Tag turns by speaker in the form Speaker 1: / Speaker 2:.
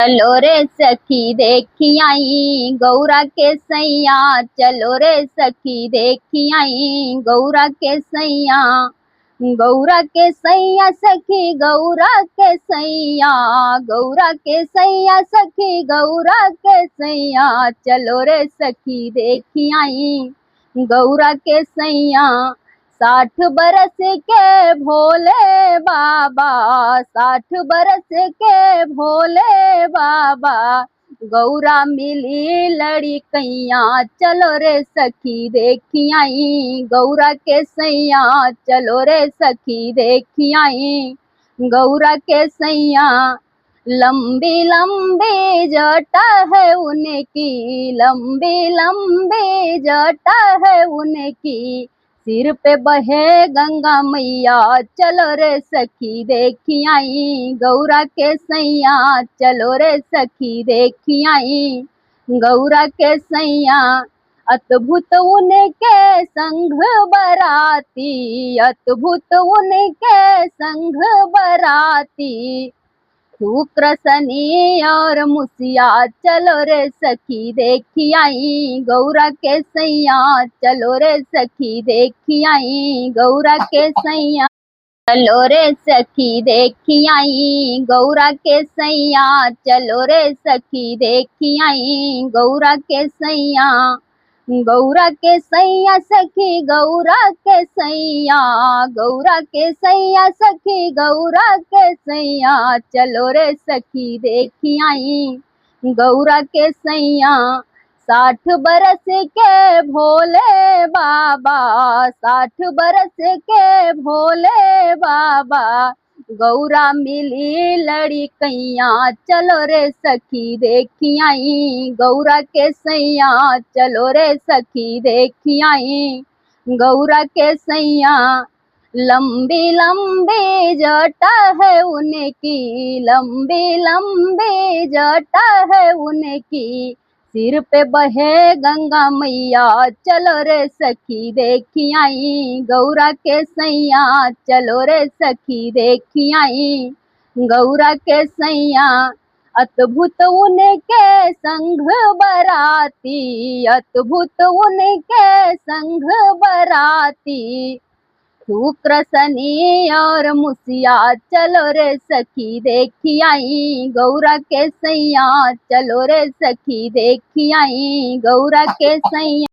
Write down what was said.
Speaker 1: चलो रे सखी देखी आई गौरा के सैया। चलो रे सखी देखी आई गौरा के सैया। गौरा के सैया सखी गौरा के सैया। गौरा के सैया सखी गौरा के सैया। चलो रे सखी देखी आई गौरा के सैया। 60 बरस के भोले बाबा। 60 बरस के भोले बाबा। गौरा मिली लड़कैया। चलो रे सखी देखी आई गौरा के सैया। चलो रे सखी देखी आई गौरा के सैया। लंबी लंबी जटा है उनकी। लंबी लंबी जटा है उनकी। सिर पे बहे गंगा मैया। चलो रे सखी देखी आई गौरा के सैया। चलो रे सखी देखी आई गौरा के सैया। अद्भुत उनके संग बराती। अद्भुत उनके संग बराती। शुक्र शनि और मुसिया। चलो रे सखी देखी आई गौरा के सैया। चलो रे सखी देखी आई गौरा के सैया। चलो रे सखी देखी आई गौरा के सैया। चलो रे सखी देखी आई गौरा के सैया। गौरा के सैया सखी गौरा के सैया। गौरा के सैया सखी गौरा के सैया। चलो रे सखी देखी आई गौरा के सैया। 60 बरस के भोले बाबा। 60 बरस के भोले बाबा। गौरा मिली लड़कैया। चलो रे सखी देखी आई गौरा के सैया। चलो रे सखी देखी आई गौरा के सैया। लंबी लंबी जटा है उनकी। लंबी लंबी जटा है उनकी। सिर पे बहे गंगा मैया। चलो रे सखी देखी आई गौरा के सैया। चलो रे सखी देखी आई गौरा के सैया। अद्भुत उनके संग बराती। अद्भुत उनके संग बराती। शुक्र शनि और मुसिया। चलो रे सखी देखी आई गौरा के सैया। चलो रे सखी देखी आई गौरा के सैया।